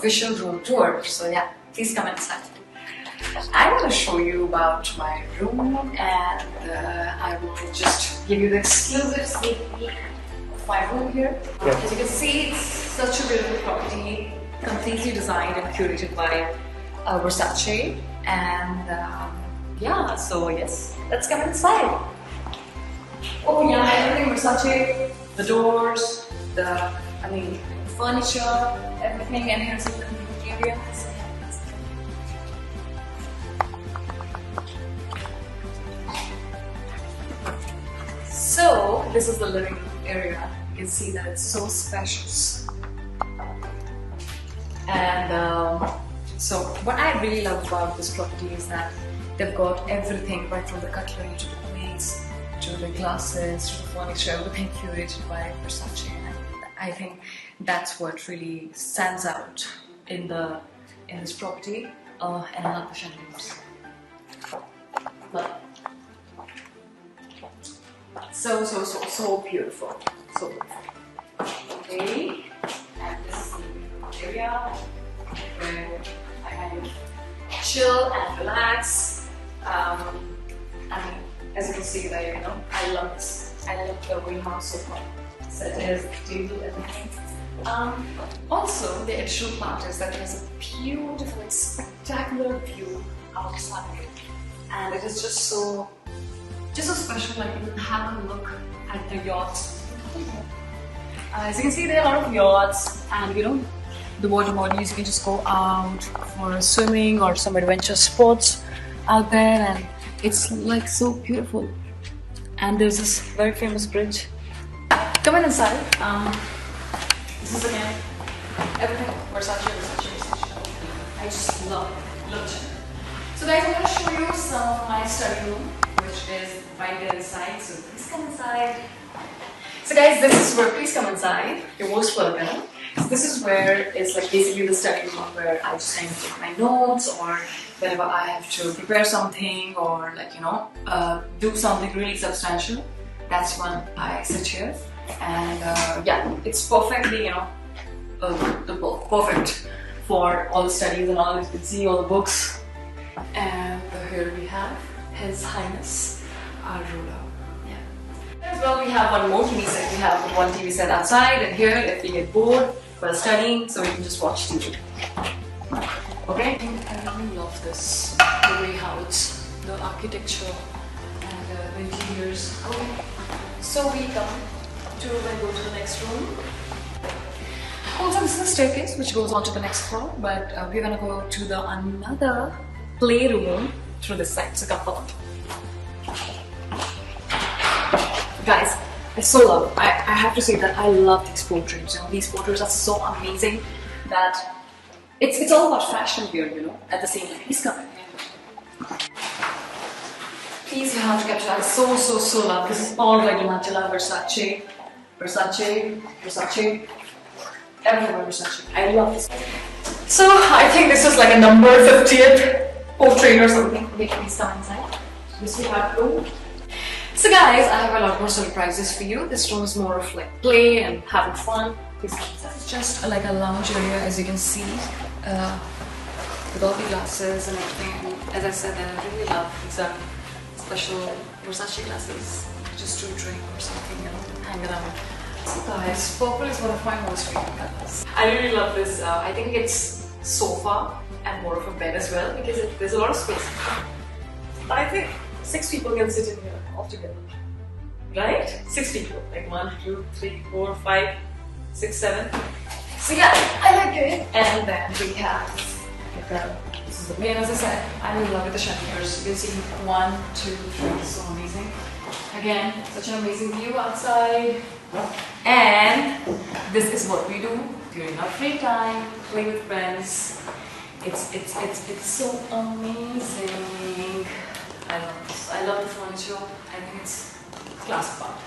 official room tour. So yeah, please come inside. I'm going to show you about my room, and I will just give you the exclusive sneak peek of my room here. As you can see, it's such a beautiful property, completely designed and curated by Versace. And yeah, so yes, let's come inside. Oh yeah, everything Versace, the doors, the furniture, everything, and here's the living area. So this is the living room area. You can see that it's so spacious. And so what I really love about this property is that they've got everything, right from the cutlery to the plates, to the glasses, to the furniture, everything curated by Versace. And I think that's what really stands out in this property. And I love the chandeliers. Love it. So beautiful. So beautiful. Okay, and this is the living room area where I kind of chill and relax. As you can see, like, I love this. I love the way how sofa set is, the table, everything. Also, the exude part is that it has a beautiful, spectacular view outside, and it is just so special. Like, you can have a look at the yachts. As you can see, there are a lot of yachts, and the water bodies. You can just go out for swimming or some adventure sports out there, and it's like so beautiful. And there's this very famous bridge. Coming inside, this is again everything Versace. I just love it. So guys, I'm going to show you some of my study room, which is right there inside. So please come inside. So guys, this is where, please come inside. You're most welcome. So this is where it's like basically the study room where I just kind of take my notes, or whenever I have to prepare something, or like do something really substantial. That's when I sit here, and yeah, it's perfectly perfect for all the studies and all. You can see all the books. And here we have His Highness our ruler. Yeah. As well, we have one more TV set. We have one TV set outside, and here if we get bored while studying, so we can just watch TV. Okay? I really love this, the way how it's, the architecture and the interiors. Okay. So we come to and go to the next room. Also, this is the staircase which goes on to the next floor, but we're gonna go to the another playroom through this side. So come forward. Guys, I have to say that I love these portraits. These portraits are so amazing that it's all about fashion here, at the same time. Please come in. Please, you have to capture that. So love. This is all by Versace. Everywhere Versace. I love this. So I think this is like a number 50th portrait or something. Okay, please come inside. This we have room. So guys, I have a lot more surprises for you. This room is more of like play and having fun. Please come inside. It's just like a lounge area, as you can see, with all the glasses and everything. And as I said, I really love these special Versace glasses, just to drink or something, hang around. So guys, purple is one of my most favorite colors. I really love this. I think it's sofa and more of a bed as well, because there's a lot of space. I think 6 people can sit in here altogether, right? 6 people, like 1, 2, 3, 4, 5, 6, 7. So yeah, I like it. And then we have this is the main, as I said. I really love it, the chandeliers. You can see 1, 2, 3, so amazing. Again, such an amazing view outside. And this is what we do during our free time, play with friends. It's so amazing. I love this. I love the furniture. I think it's class part.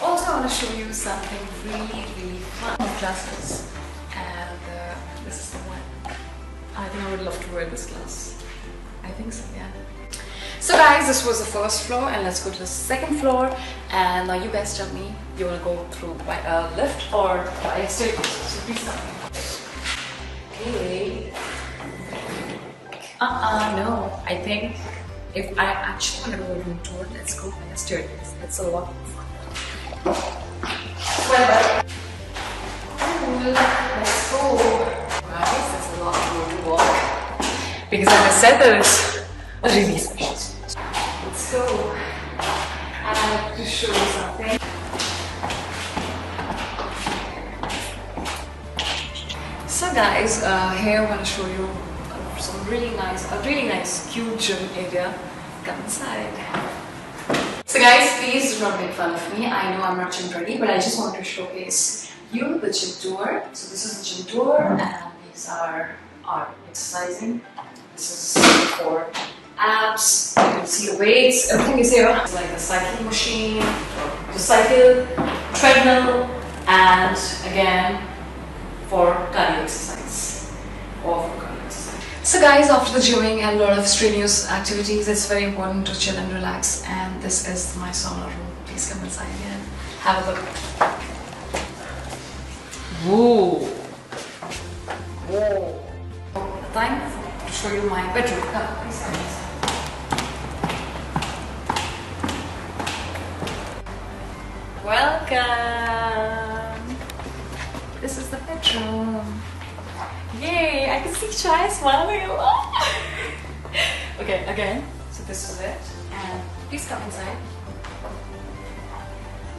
Also, I want to show you something really fun. Glasses, and this is the one. I think I would love to wear this glass. I think so, yeah. So guys, this was the first floor, and let's go to the second floor. And now you guys tell me, you want to go through by a lift or by a staircase? So please tell me. Okay. No. I think if I actually want to go room tour, let's go. Let's do it. It's a lot of fun. Well, let's go. Guys, there's a lot of room to walk. Because like I said, there's a really special spot. Let's go. I have to show you something. So guys, here I want to show you some a really nice cute gym area. Come inside. So guys, please do not make fun of me. I know I'm not gym ready, but I just want to showcase you the gym tour. So this is the gym tour, and these are our exercising. This is for abs. You can see the weights. Everything is here. It's like a cycling machine, the cycle, treadmill, and again for cardio exercise or for cardio exercise. So guys, after the gymming and a lot of strenuous activities, it's very important to chill and relax, and this is my sauna room. Please come inside and have a look. Whoa! Whoa! Time to show you my bedroom. Come, please come inside. Welcome! This is the bedroom. Yay! I can see Chai smiling a lot. Okay, again. So this is it. And please come inside.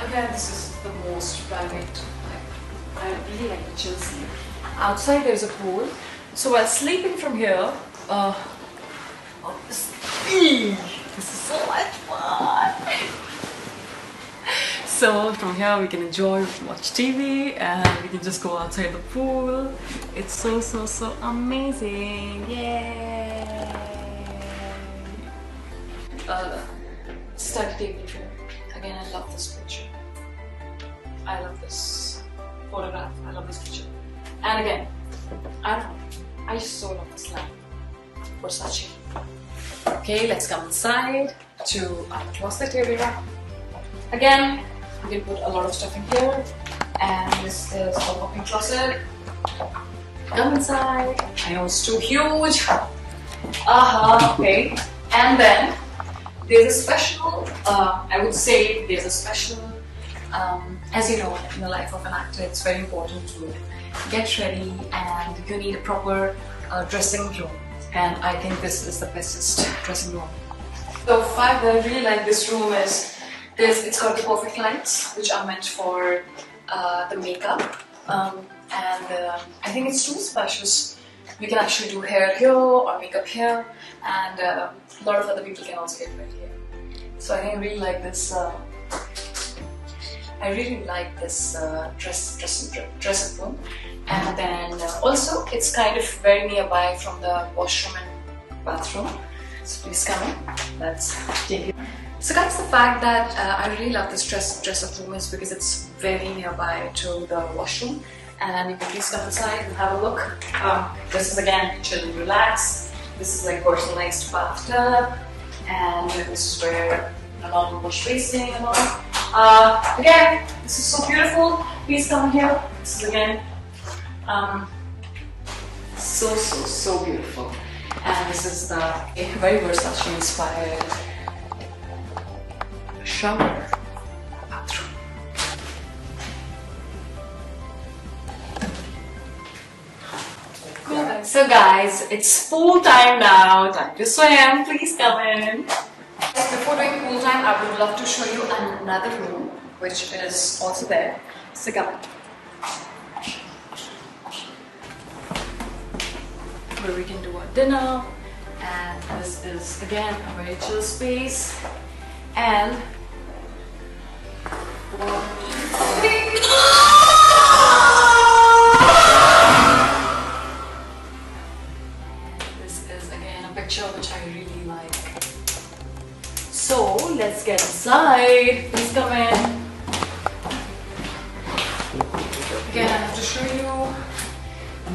Again, this is the most private. I really like the chill sleep. Outside there's a pool. So while sleeping from here, this is so much fun. So from here we can enjoy, watch TV, and we can just go outside the pool. It's so amazing! Yay! Study table here. Again, I love this picture. I love this photograph. I love this picture. And again, I so love this lamp. Versace. Okay, let's come inside to our closet area. Again, we can put a lot of stuff in here. And this is the walk-in closet. Come inside. I know it's too huge. Okay. And then there's a special, I would say there's a special, as you know, in the life of an actor, it's very important to get ready, and you need a proper dressing room. And I think this is the bestest dressing room. So fact that I really like this room is it's got the perfect lights, which are meant for the makeup, and I think it's too spacious. We can actually do hair here or makeup here, and a lot of other people can also get ready here. So I think I really like this. I really like this dressing room, and then also it's kind of very nearby from the washroom and bathroom. So please come in. Let's take it. So guys, the fact that I really love this dress-up room is because it's very nearby to the washroom, and you can please come inside and have a look. This is again chill and relax. This is like personalized bathtub, and this is where a normal wash basin and all. Again, this is so beautiful. Please come here. This is again so beautiful. And this is the very Versace inspired shower bathroom. Cool. So guys, it's pool time now. Time to swim. Please come in. Before doing pool time, I would love to show you another room, which is also there. So come in. Where we can do our dinner, and this is again a very chill space, and this is again a picture which I really like. So let's get inside. Please come in. Again, I have to show you.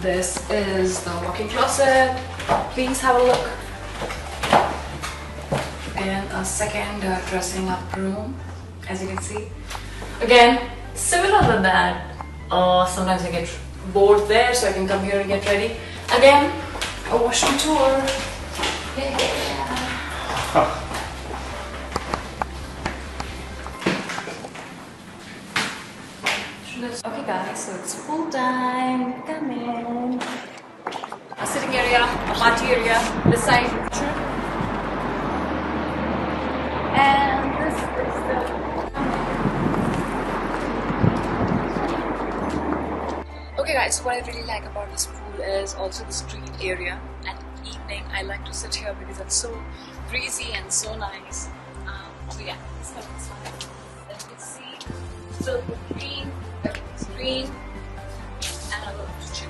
This is the walk-in closet. Please have a look. And a second dressing up room, as you can see. Again, similar to that. Sometimes I get bored there, so I can come here and get ready. Again, a washroom tour. Yeah. Okay guys, so it's full time. Come in. A sitting area, a party area, this side. And this is the... Okay guys, so what I really like about this pool is also the street area. At evening, I like to sit here because it's so breezy and so nice. So yeah, this is fine. As you can see, silver green, everything's green, and I love to chill.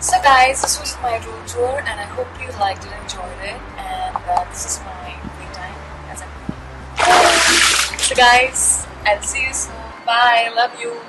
So guys, this was my room tour and I hope you liked it and enjoyed it, and this is my playtime as I'm... So guys, I'll see you soon. Bye, love you.